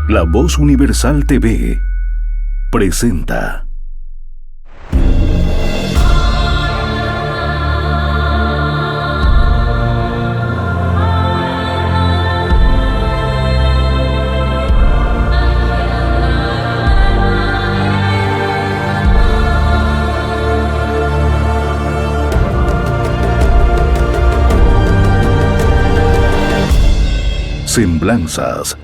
La Voz Universal TV presenta Semblanzas.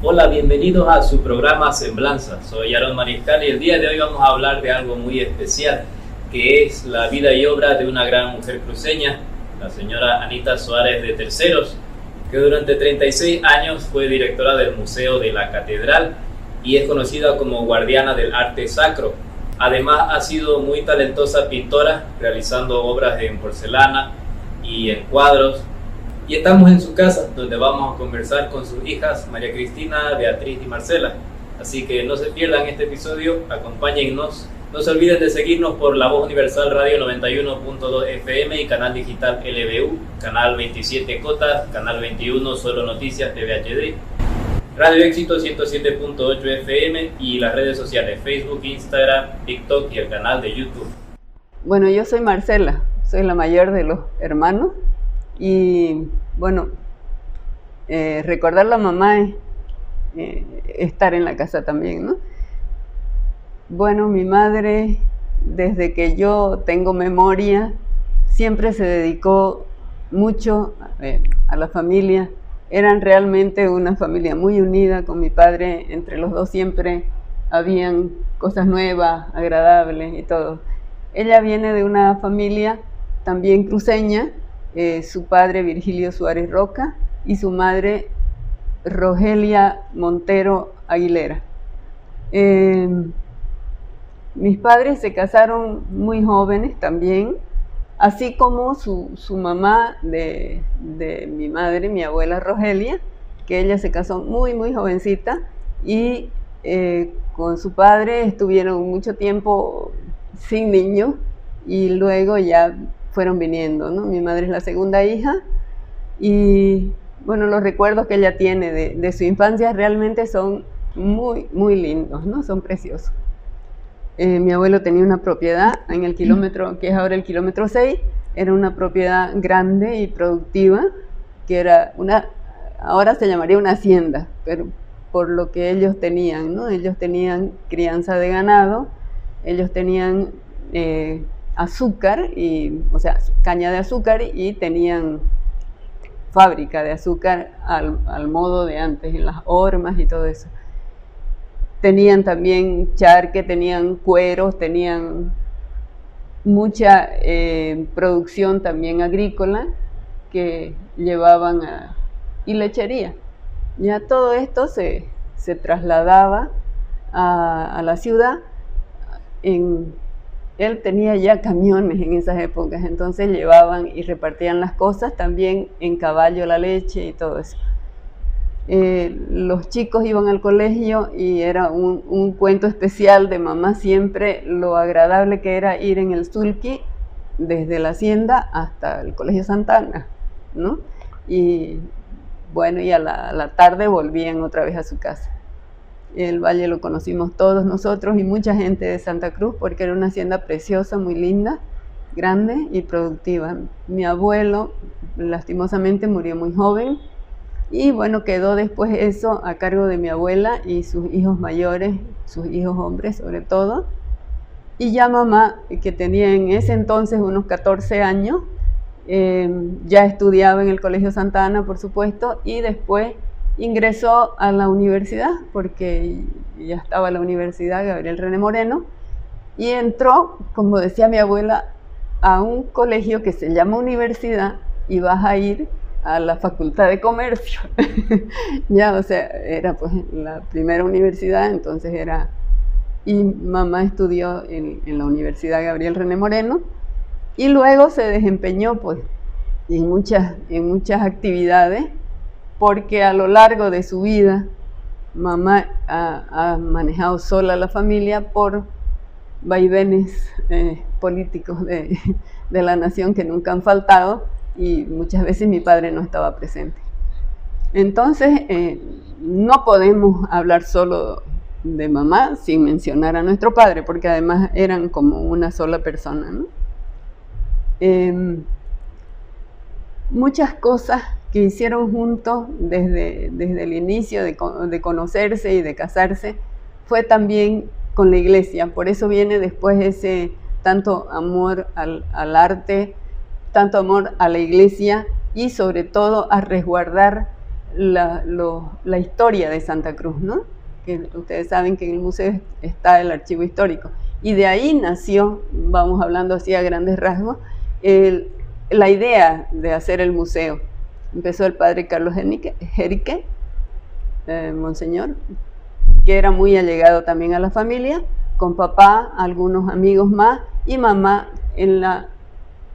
Hola, bienvenidos a su programa Semblanzas. Soy Aaron Mariscal y el día de hoy vamos a hablar de algo muy especial, que es la vida y obra de una gran mujer cruceña, la señora Anita Suárez de Terceros, que durante 36 años fue directora del Museo de la Catedral y es conocida como guardiana del arte sacro. Además, ha sido muy talentosa pintora, realizando obras en porcelana y en cuadros. Y estamos en su casa, donde vamos a conversar con sus hijas, María Cristina, Beatriz y Marcela. Así que no se pierdan este episodio, acompáñennos. No se olviden de seguirnos por La Voz Universal Radio 91.2 FM y canal digital LBU, canal 27 Cotas, canal 21 Solo Noticias TVHD. Radio Éxito 107.8 FM y las redes sociales Facebook, Instagram, TikTok y el canal de YouTube. Bueno, yo soy Marcela, soy la mayor de los hermanos y bueno, recordar a la mamá es estar en la casa también, ¿no? Bueno, mi madre, desde que yo tengo memoria, siempre se dedicó mucho a la familia. Eran realmente una familia muy unida con mi padre, entre los dos siempre habían cosas nuevas, agradables y todo. Ella viene de una familia también cruceña, su padre Virgilio Suárez Roca y su madre Rogelia Montero Aguilera. Mis padres se casaron muy jóvenes también, así como su mamá de mi madre, mi abuela Rogelia, que ella se casó muy jovencita y con su padre estuvieron mucho tiempo sin niños y luego ya fueron viniendo, ¿no? Mi madre es la segunda hija y bueno, los recuerdos que ella tiene de su infancia realmente son muy lindos, ¿no? Son preciosos. Mi abuelo tenía una propiedad en el kilómetro, que es ahora el kilómetro 6, era una propiedad grande y productiva, que era ahora se llamaría una hacienda, pero por lo que ellos tenían, ¿no? Ellos tenían crianza de ganado, ellos tenían azúcar, o sea, caña de azúcar y tenían fábrica de azúcar al modo de antes, en las hormas y todo eso. Tenían también charque, tenían cueros, tenían mucha producción también agrícola que llevaban y lechería. Ya todo esto se trasladaba a la ciudad. Él tenía ya camiones en esas épocas, entonces llevaban y repartían las cosas, también en caballo la leche y todo eso. Los chicos iban al colegio y era un cuento especial de mamá siempre lo agradable que era ir en el sulky desde la hacienda hasta el Colegio Santana, ¿no? Y bueno, y a la tarde volvían otra vez a su casa. El valle lo conocimos todos nosotros y mucha gente de Santa Cruz porque era una hacienda preciosa, muy linda, grande y productiva. Mi abuelo lastimosamente murió muy joven. Y bueno, quedó después eso a cargo de mi abuela y sus hijos mayores, sus hijos hombres sobre todo. Y ya mamá, que tenía en ese entonces unos 14 años, ya estudiaba en el Colegio Santa Ana, por supuesto, y después ingresó a la universidad, porque ya estaba la Universidad Gabriel René Moreno, y entró, como decía mi abuela, a un colegio que se llama universidad y vas a ir a la Facultad de Comercio. Ya, o sea, era pues la primera universidad, entonces era... Y mamá estudió en la Universidad Gabriel René Moreno y luego se desempeñó pues en muchas actividades porque a lo largo de su vida mamá ha manejado sola la familia por vaivenes políticos de la nación que nunca han faltado y muchas veces mi padre no estaba presente. Entonces, no podemos hablar solo de mamá sin mencionar a nuestro padre, porque además eran como una sola persona, ¿no? Muchas cosas que hicieron juntos desde el inicio de conocerse y de casarse fue también con la iglesia. Por eso viene después ese tanto amor al arte, tanto amor a la iglesia y sobre todo a resguardar la historia de Santa Cruz, ¿no? Que ustedes saben que en el museo está el archivo histórico. Y de ahí nació, vamos hablando así a grandes rasgos, la idea de hacer el museo. Empezó el padre Carlos Jerique, monseñor, que era muy allegado también a la familia, con papá, algunos amigos más, y mamá en la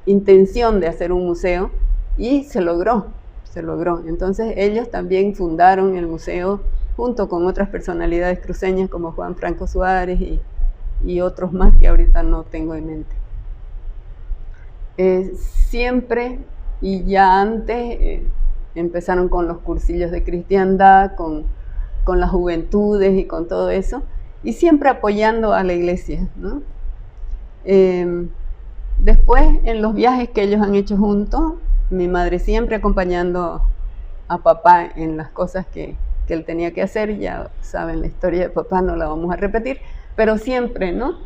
intención de hacer un museo, y se logró. Entonces ellos también fundaron el museo junto con otras personalidades cruceñas como Juan Franco Suárez y otros más que ahorita no tengo en mente. Siempre y ya antes empezaron con los cursillos de cristiandad, con las juventudes y con todo eso, y siempre apoyando a la iglesia, ¿no? Después, en los viajes que ellos han hecho juntos, mi madre siempre acompañando a papá en las cosas que él tenía que hacer. Ya saben la historia de papá, no la vamos a repetir, pero siempre, ¿no?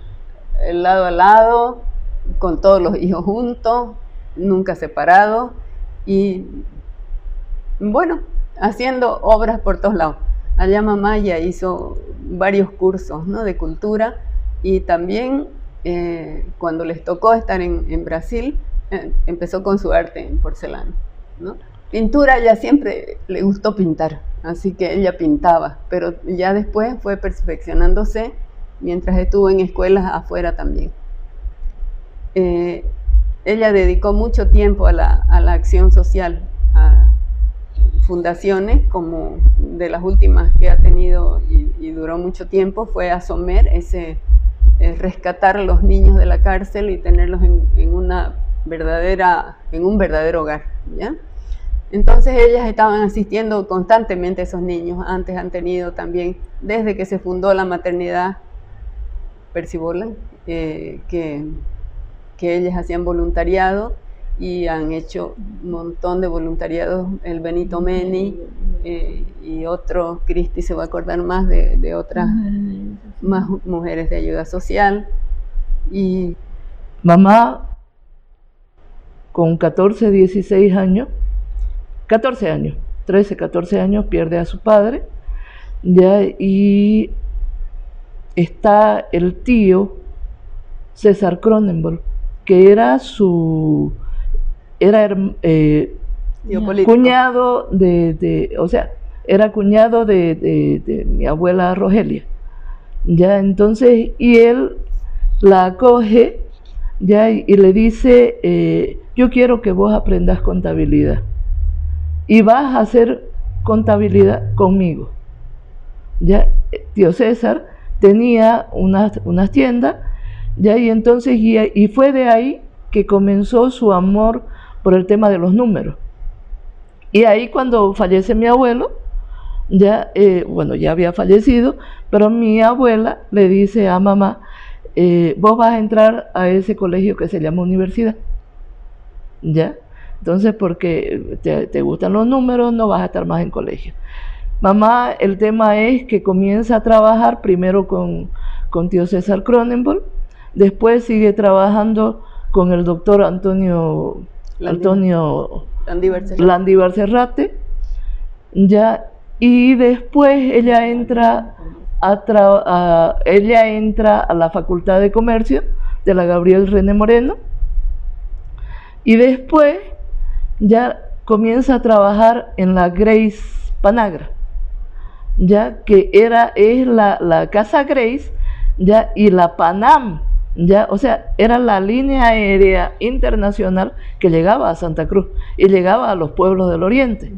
Lado a lado, con todos los hijos juntos, nunca separados, y bueno, haciendo obras por todos lados. Allá mamá ya hizo varios cursos, ¿no? De cultura, y también cuando les tocó estar en Brasil, empezó con su arte en porcelana, ¿no? Pintura, ella siempre le gustó pintar, así que ella pintaba, pero ya después fue perfeccionándose mientras estuvo en escuelas afuera también. Ella dedicó mucho tiempo a la acción social, a fundaciones, como de las últimas que ha tenido y duró mucho tiempo fue Asomer, rescatar a los niños de la cárcel y tenerlos en un verdadero hogar, ¿ya? Entonces ellas estaban asistiendo constantemente a esos niños. Antes han tenido también, desde que se fundó la maternidad Percibola, que ellas hacían voluntariado y han hecho un montón de voluntariados, el Benito Meni y otro, Cristi se va a acordar más de otras más mujeres de ayuda social. Y mamá con 14 años, 13, 14 años, pierde a su padre, ya, y está el tío César Cronenberg, que era cuñado era cuñado de mi abuela Rogelia, ya. Entonces, y él la acoge, ya, y le dice, yo quiero que vos aprendas contabilidad y vas a hacer contabilidad conmigo. Ya, tío César tenía unas tiendas, ya, y entonces y fue de ahí que comenzó su amor por el tema de los números. Y ahí, cuando fallece mi abuelo, ya ya había fallecido, pero mi abuela le dice a mamá, vos vas a entrar a ese colegio que se llama universidad, ya. Entonces, porque te gustan los números, no vas a estar más en colegio. Mamá, el tema es que comienza a trabajar primero con tío César Cronenberg, después sigue trabajando con el doctor Antonio Landívar Serrate, ya, y después ella entra a la Facultad de Comercio de la Gabriel René Moreno, y después ya comienza a trabajar en la Grace Panagra, ya, que es la Casa Grace, ya, y la Panam, ya, o sea, era la línea aérea internacional que llegaba a Santa Cruz y llegaba a los pueblos del oriente,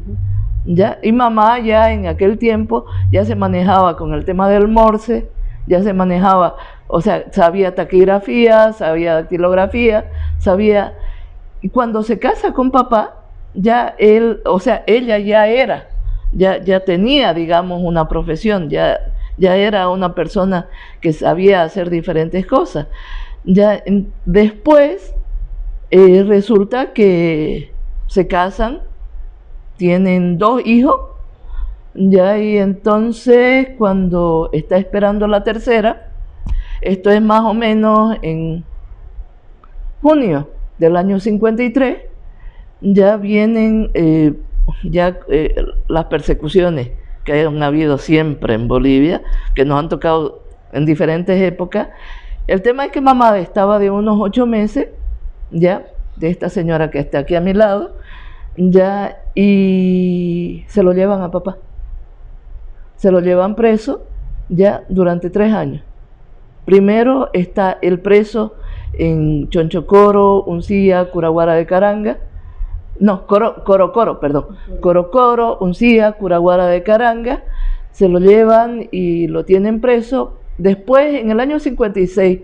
ya. Y mamá ya en aquel tiempo ya se manejaba con el tema del Morse, ya se manejaba, o sea, sabía taquigrafía, sabía dactilografía, sabía, Y cuando se casa con papá, ya él, o sea, ella ya tenía, digamos, una profesión, ya era una persona que sabía hacer diferentes cosas. Después resulta que se casan, tienen 2 hijos, y entonces cuando está esperando la tercera, esto es más o menos en junio del año 53, ya vienen las persecuciones que han habido siempre en Bolivia, que nos han tocado en diferentes épocas. El tema es que mamá estaba de unos 8 meses, ya, de esta señora que está aquí a mi lado, ya, y se lo llevan a papá. Se lo llevan preso, ya, durante 3 años. Primero está el preso en Chonchocoro, Uncía, Curaguara de Caranga. No, Corocoro, Uncía, Curaguara de Caranga. Se lo llevan y lo tienen preso. Después, en el año 56,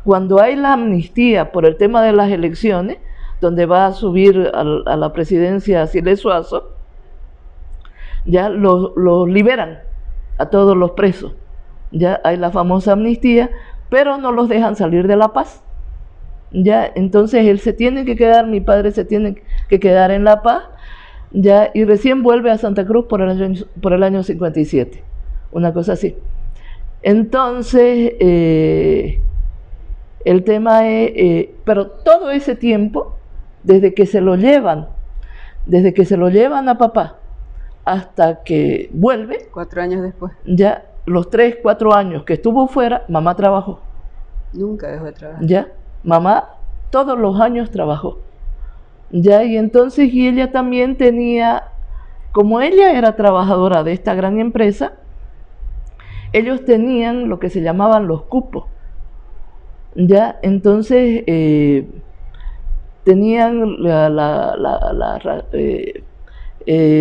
cuando hay la amnistía por el tema de las elecciones, donde va a subir a la presidencia Siles Suazo, ya los liberan a todos los presos. Ya hay la famosa amnistía, pero no los dejan salir de La Paz. Ya, entonces él se tiene que quedar, mi padre se tiene que quedar en La Paz, ya, y recién vuelve a Santa Cruz por el año 57, una cosa así. Entonces, el tema es, pero todo ese tiempo, desde que se lo llevan a papá hasta que vuelve, 4 años después. Ya, los 3, 4 años que estuvo fuera, mamá trabajó. Nunca dejó de trabajar. Ya, mamá todos los años trabajó. Ya, y entonces, y ella también tenía, como ella era trabajadora de esta gran empresa, ellos tenían lo que se llamaban los cupos. Ya, entonces, tenían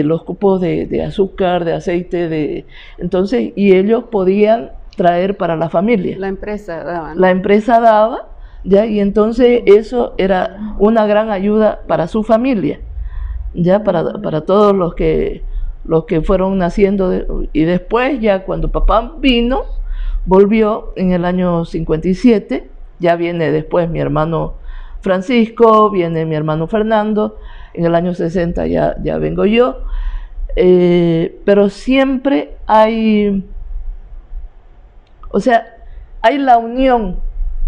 los cupos de azúcar, de aceite, entonces, y ellos podían traer para la familia. La empresa daba, ¿no? La empresa daba, ya, y entonces eso era una gran ayuda para su familia, ya, para todos los que fueron naciendo, y después, ya cuando papá volvió en el año 57, ya viene después mi hermano Francisco, viene mi hermano Fernando, en el año 60 ya vengo yo, pero siempre hay, o sea, hay la unión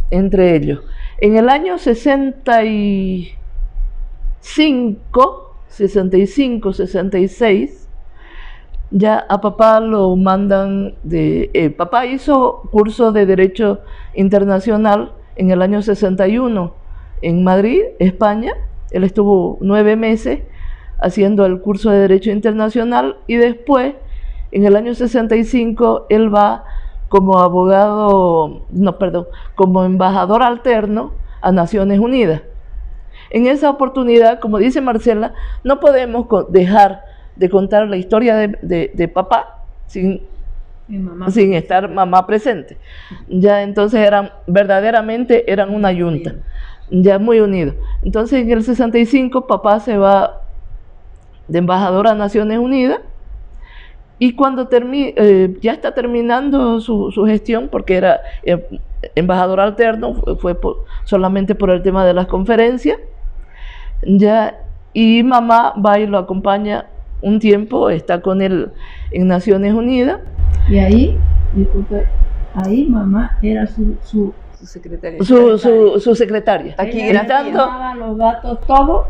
entre ellos. En el año 65, 66, ya a papá lo mandan papá hizo curso de Derecho Internacional en el año 61 en Madrid, España. Él estuvo 9 meses haciendo el curso de Derecho Internacional y después, en el año 65, él va como como embajador alterno a Naciones Unidas. En esa oportunidad, como dice Marcela, no podemos dejar de contar la historia de papá sin estar mamá presente. Ya, entonces verdaderamente eran una yunta, ya muy unidos. Entonces, en el 65 papá se va de embajador a Naciones Unidas, y cuando ya está terminando su gestión, porque era embajador alterno, fue solamente por el tema de las conferencias, ya, y mamá va y lo acompaña un tiempo, está con él en Naciones Unidas. Y ahí, disculpe, ahí mamá era su secretaria. Su secretaria. Aquí llevaba los datos, todo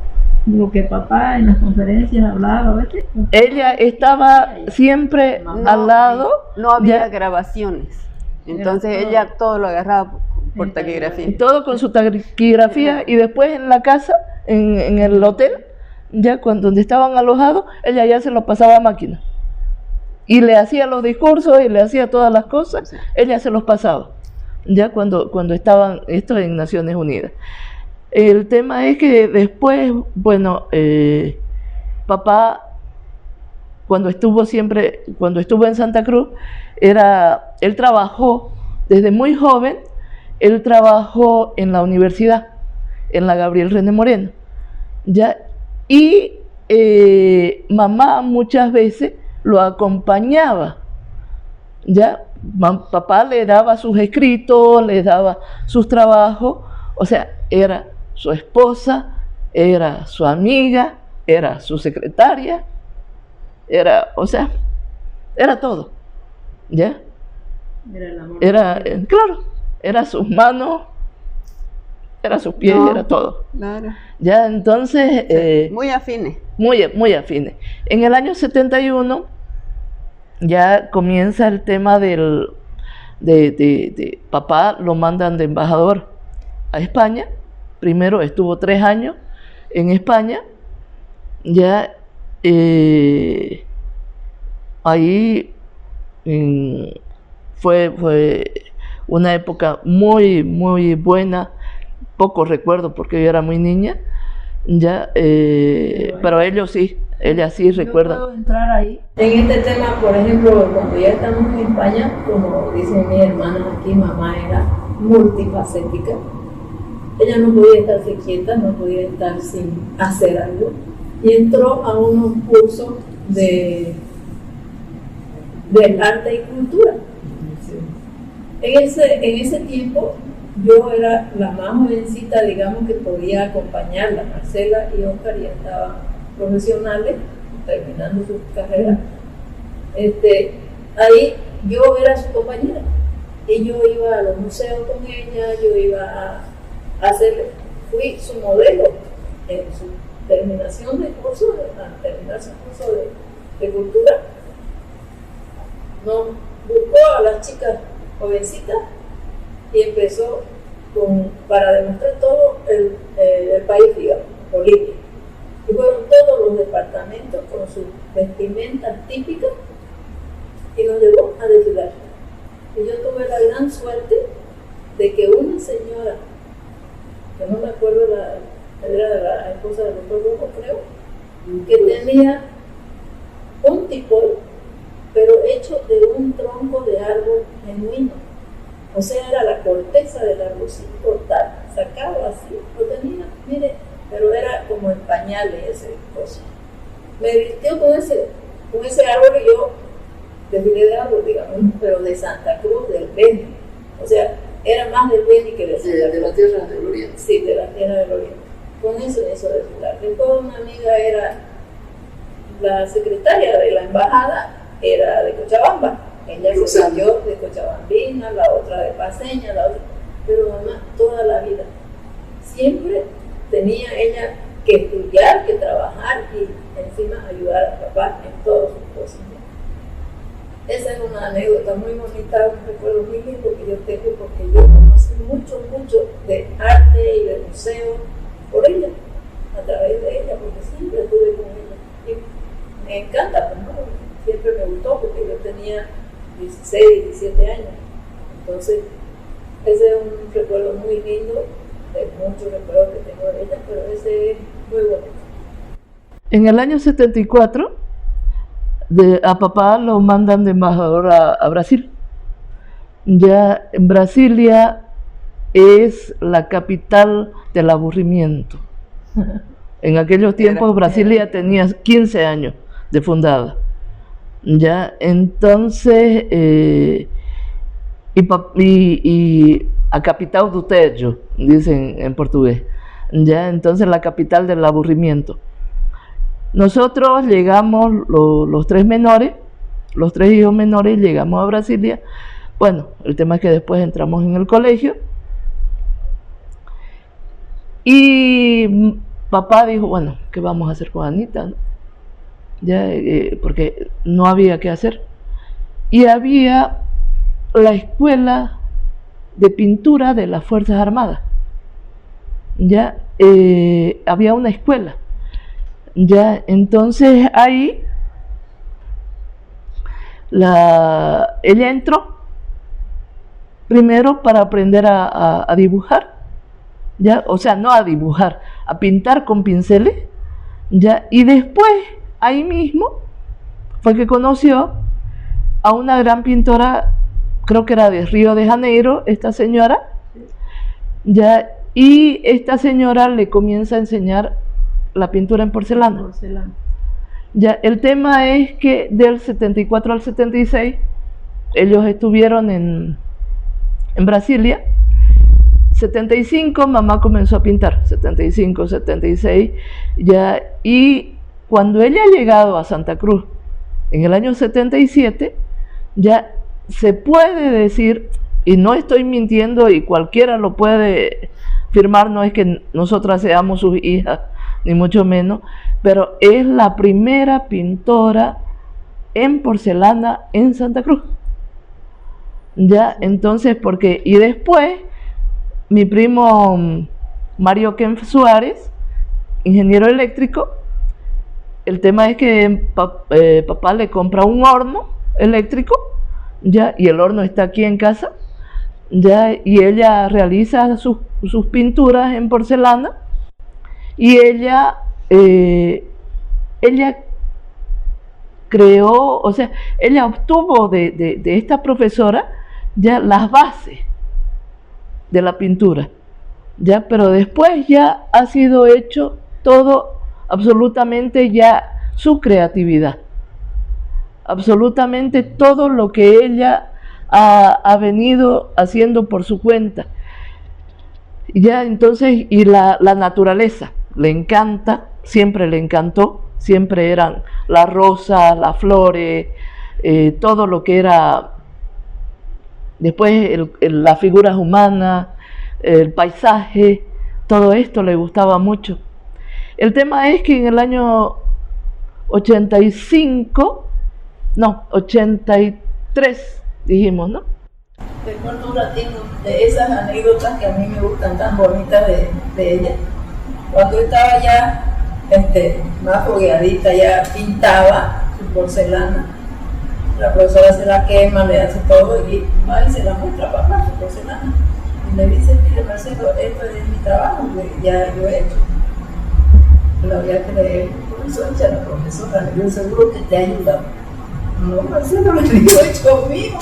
lo que papá en las conferencias hablaba, ¿ves? Ella estaba siempre al lado. No había grabaciones. Entonces ella todo lo agarraba por taquigrafía. Todo con su taquigrafía, y después en la casa, en el hotel, ya donde estaban alojados, ella ya se lo pasaba a máquina. Y le hacía los discursos y le hacía todas las cosas, sí. Ella se los pasaba, ya cuando estaban estos en Naciones Unidas. El tema es que después, bueno, papá, cuando estuvo en Santa Cruz, él trabajó desde muy joven, él trabajó en la universidad, en la Gabriel René Moreno, ya, y mamá muchas veces lo acompañaba, ya, papá le daba sus escritos, le daba sus trabajos, o sea, era su esposa, era su amiga, era su secretaria, o sea, era todo, ¿ya? Era el amor. Claro, era sus manos, era sus pies, No, era todo. Claro. Ya, entonces, Muy afines. muy afines. En el año 71 ya comienza el tema de papá, lo mandan de embajador a España. Primero estuvo 3 años en España. Ya ahí fue una época muy, muy buena. Poco recuerdo porque yo era muy niña, ya, pero ella sí recuerda. Yo puedo entrar ahí. En este tema, por ejemplo, cuando ya estamos en España, como dicen mis hermanas aquí, mamá era multifacética. Ella no podía estarse quieta, no podía estar sin hacer algo. Y entró a unos cursos de arte y cultura. En ese tiempo yo era la más jovencita, digamos, que podía acompañarla. Marcela y Oscar ya estaban profesionales, terminando sus carreras. Ahí yo era su compañera y yo iba a los museos con ella, yo iba a fui su modelo en su terminación de curso, al terminar su curso de cultura. Nos buscó a las chicas jovencitas y empezó para demostrar todo el país, digamos, Bolivia. Y fueron todos los departamentos con sus vestimentas típicas y nos llevó a desfilar. Y yo tuve la gran suerte de que una señora, que no me acuerdo, era la esposa del doctor Rojo, creo, que tenía un tipón, pero hecho de un tronco de árbol genuino. O sea, era la corteza del árbol sin cortar, sacado así, lo tenía, mire, pero era como en pañales ese cosa. Me vistió con ese árbol y yo desfilé de árbol, digamos, pero de Santa Cruz, del Beni. O sea, era más del Beni que de Santa Cruz. De la tierra del Oriente. Sí, de la tierra del Oriente. Con eso desfilar. Después una amiga era la secretaria de la embajada, era de Cochabamba. Ella se salió de Cochabambina, la otra de Paseña, la otra, pero mamá toda la vida. Siempre tenía ella que estudiar, que trabajar y encima ayudar a papá en todas sus cosas. Esa es una anécdota muy bonita, un recuerdo muy lindo que yo tengo porque yo conocí mucho de arte y de museo por ella, a través de ella, porque siempre estuve con ella. Y me encanta, pues, ¿no? Siempre me gustó porque yo tenía 16, 17 años. Entonces, ese es un recuerdo muy lindo, de muchos recuerdos que tengo de ella, pero ese es muy bonito. En el año 74, a papá lo mandan de embajador a Brasil. Ya en Brasilia es la capital del aburrimiento. En aquellos tiempos Brasilia tenía 15 años de fundada. Ya, entonces, y a capital do tédio, dicen en portugués. Ya, entonces la capital del aburrimiento. Nosotros llegamos, los 3 menores, los 3 hijos menores, llegamos a Brasilia. Bueno, el tema es que después entramos en el colegio. Y papá dijo, bueno, ¿qué vamos a hacer con Anita, no? Ya, porque no había qué hacer. Y había la escuela de pintura de las Fuerzas Armadas. Ya, había una escuela. Ya, entonces ahí ella entró primero para aprender a dibujar, ya, o sea, no a dibujar, a pintar con pinceles, ya, y después ahí mismo fue que conoció a una gran pintora, creo que era de Río de Janeiro, esta señora, ya, y esta señora le comienza a enseñar la pintura en porcelana. Ya, el tema es que del 74 al 76 ellos estuvieron en Brasilia. 75 mamá comenzó a pintar, 75, 76 ya, y cuando ella ha llegado a Santa Cruz en el año 77, ya se puede decir, y no estoy mintiendo y cualquiera lo puede firmar, no es que nosotras seamos sus hijas, ni mucho menos, pero es la primera pintora en porcelana en Santa Cruz. Ya, entonces, porque, y después, mi primo Mario Kempf Suárez, ingeniero eléctrico, el tema es que papá le compra un horno eléctrico, ya, y el horno está aquí en casa, ya, y ella realiza sus pinturas en porcelana, y ella creó, o sea, ella obtuvo de esta profesora ya las bases de la pintura, ya, pero después ya ha sido hecho todo, absolutamente ya su creatividad, absolutamente todo lo que ella ha venido haciendo por su cuenta, ya, entonces, y la naturaleza le encanta, siempre le encantó, siempre eran las rosas, las flores, todo lo que era, después las figuras humanas, el paisaje, todo esto le gustaba mucho. El tema es que en el año 83 dijimos, ¿no? Recuerdo un ratito de esas anécdotas que a mí me gustan tan bonitas de ella. Cuando estaba ya más fogueadita, ya pintaba su porcelana. La profesora se la quema, le hace todo y va y se la muestra a papá, su porcelana. Y le dice, mire Marcelo, esto es mi trabajo, que ya yo he hecho. La voy a creer, profesora, la profesora, yo seguro que te ha ayudado. No, Marcelo, lo digo hecho mío.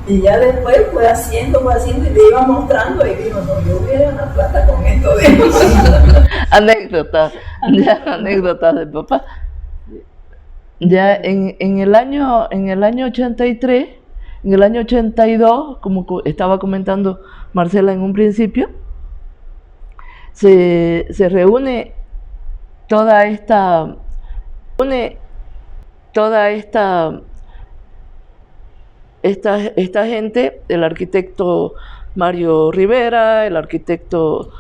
Y ya después fue haciendo y le iba mostrando y dijo, no, yo hubiera una plata con esto. Anécdotas de papá. Ya en el año 83, en el año 82, como estaba comentando Marcela en un principio, se reúne toda esta gente, el arquitecto Mario Rivera, el arquitecto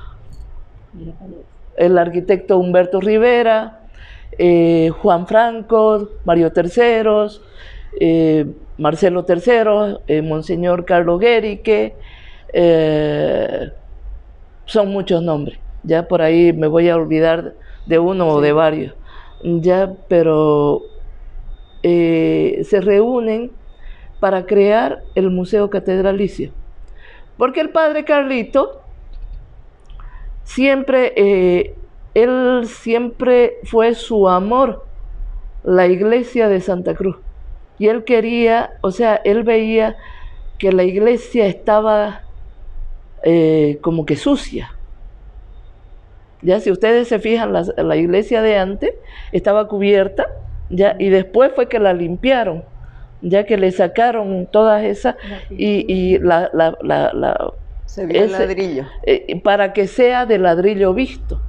Humberto Rivera, Juan Franco, Mario Terceros, Marcelo Terceros, Monseñor Carlos Guérique, son muchos nombres, ya por ahí me voy a olvidar de uno o de varios, ya, pero se reúnen para crear el Museo Catedralicio, porque el padre Carlito siempre, él siempre fue su amor, la iglesia de Santa Cruz, y él quería, o sea, él veía que la iglesia estaba como que sucia. Ya, si ustedes se fijan, la iglesia de antes estaba cubierta, ya, y después fue que la limpiaron, ya que le sacaron todas esas y se vio el ladrillo para que sea de ladrillo visto,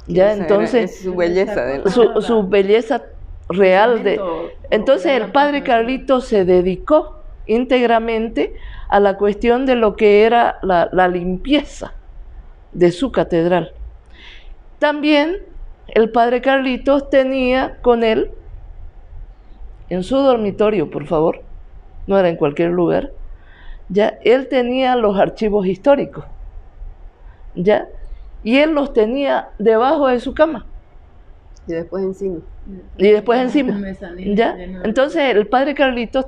ya, entonces es su belleza su belleza real entonces el padre Carlito se dedicó íntegramente a la cuestión de lo que era la limpieza de su catedral. También el padre Carlitos tenía con él en su dormitorio, por favor, no era en cualquier lugar, ya, él tenía los archivos históricos, ya, y él los tenía debajo de su cama. Y después encima. ¿Ya? Entonces el padre Carlitos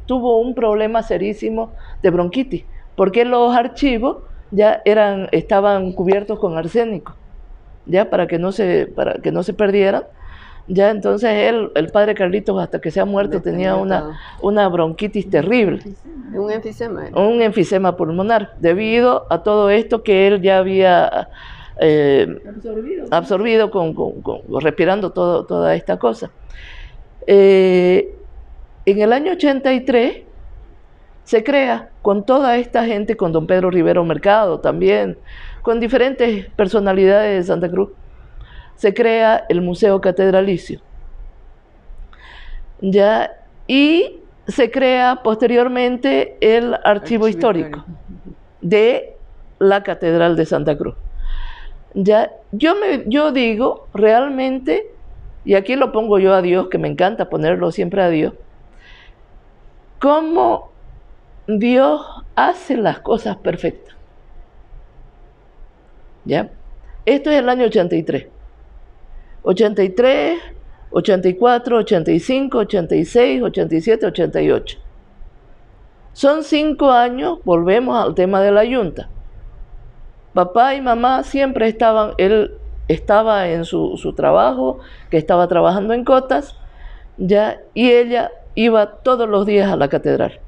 tuvo un problema serísimo de bronquitis, porque los archivos ya estaban cubiertos con arsénico, ya, para que no se perdieran. Ya, entonces el padre Carlitos, hasta que se ha muerto, tenía una bronquitis terrible. Un enfisema. Un enfisema pulmonar, debido a todo esto que él ya había absorbido respirando toda esta cosa. En el año 83 se crea con toda esta gente, con don Pedro Rivero Mercado también, con diferentes personalidades de Santa Cruz, se crea el Museo Catedralicio. ¿Ya? Y se crea posteriormente el Archivo Histórico de la Catedral de Santa Cruz. ¿Ya? Yo digo realmente, y aquí lo pongo yo a Dios, que me encanta ponerlo siempre a Dios, cómo Dios hace las cosas perfectas. ¿Ya? Esto es el año 83. 83, 84, 85, 86, 87, 88. Son 5 años, volvemos al tema de la Junta. Papá y mamá siempre estaban, él estaba en su trabajo, que estaba trabajando en Cotas, ¿ya? Y ella iba todos los días a la catedral.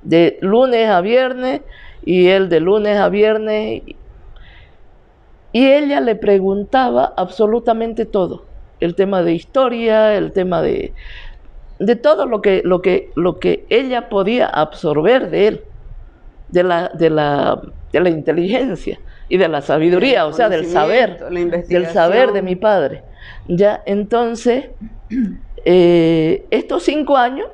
De lunes a viernes, y él de lunes a viernes. Y ella le preguntaba absolutamente todo. El tema de historia, el tema de todo lo que ella podía absorber de él, de la inteligencia y de la sabiduría, o sea, del saber de mi padre. Ya, entonces, estos 5 años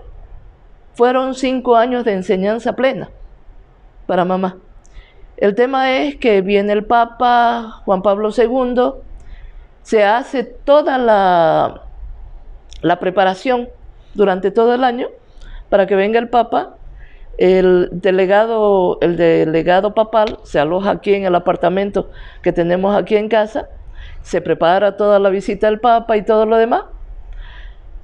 fueron 5 años de enseñanza plena para mamá. El tema es que viene el Papa Juan Pablo II, se hace toda la preparación durante todo el año para que venga el Papa. El delegado papal se aloja aquí en el apartamento que tenemos aquí en casa, se prepara toda la visita del Papa y todo lo demás.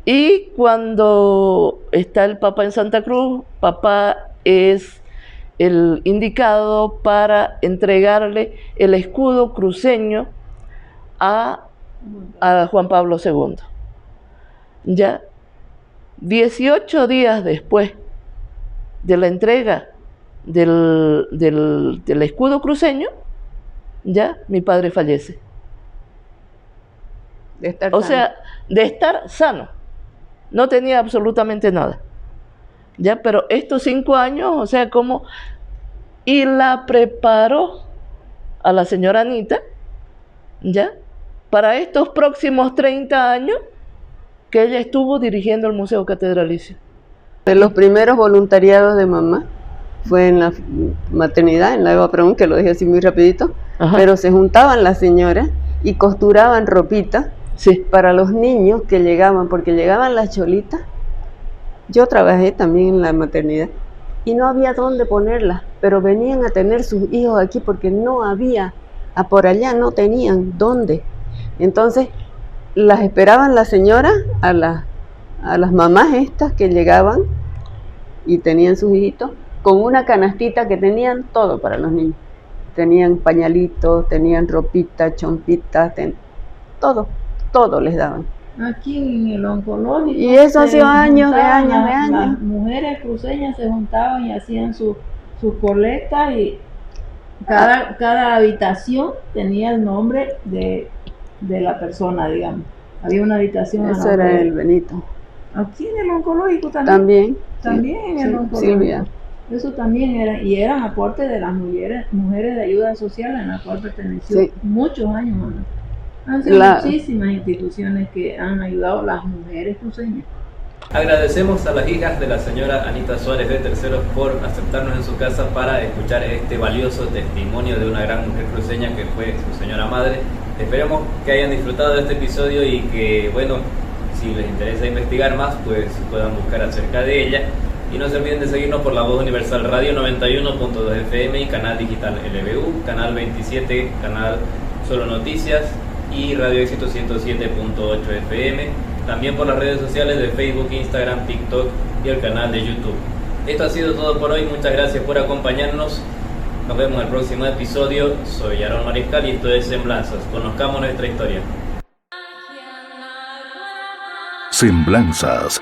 Y cuando está el Papa en Santa Cruz, Papá es el indicado para entregarle el escudo cruceño a Juan Pablo II. Ya 18 días después de la entrega del escudo cruceño, ya mi padre fallece. O sea, de estar sano. No tenía absolutamente nada. Ya, pero estos 5 años, o sea, como... Y la preparó a la señora Anita, ya, para estos próximos 30 años que ella estuvo dirigiendo el Museo Catedralicio. De los primeros voluntariados de mamá fue en la maternidad, en la Eva Perón, que lo dije así muy rapidito. Ajá. Pero se juntaban las señoras y costuraban ropita, sí, para los niños que llegaban, porque llegaban las cholitas. Yo trabajé también en la maternidad y no había dónde ponerlas, pero venían a tener sus hijos aquí porque no había, por allá no tenían dónde. Entonces las esperaban las señoras, a las mamás estas que llegaban y tenían sus hijitos, con una canastita que tenían todo para los niños. Tenían pañalitos, tenían ropita, chompitas, todo les daban. Aquí en el oncológico. Y eso hace años, de años. Las mujeres cruceñas se juntaban y hacían sus colectas, y cada habitación tenía el nombre de la persona, digamos. Había una habitación. Eso era el Benito. Aquí en el oncológico también. También sí, en el oncológico. Silvia. Eso también era, y eran aportes de las mujeres de ayuda social, en la cual perteneció muchos años más. Han sido muchísimas instituciones que han ayudado a las mujeres cruceñas. Agradecemos a las hijas de la señora Anita Suárez de Terceros por aceptarnos en su casa para escuchar este valioso testimonio de una gran mujer cruceña que fue su señora madre. Esperemos que hayan disfrutado de este episodio y que, bueno, si les interesa investigar más, pues puedan buscar acerca de ella. Y no se olviden de seguirnos por La Voz Universal Radio 91.2 FM y Canal Digital LBU, Canal 27, Canal Solo Noticias y Radio Éxito 107.8 FM. También por las redes sociales de Facebook, Instagram, TikTok y el canal de YouTube. Esto ha sido todo por hoy. Muchas gracias por acompañarnos. Nos vemos en el próximo episodio. Soy Aaron Mariscal y esto es Semblanzas. Conozcamos nuestra historia. Semblanzas.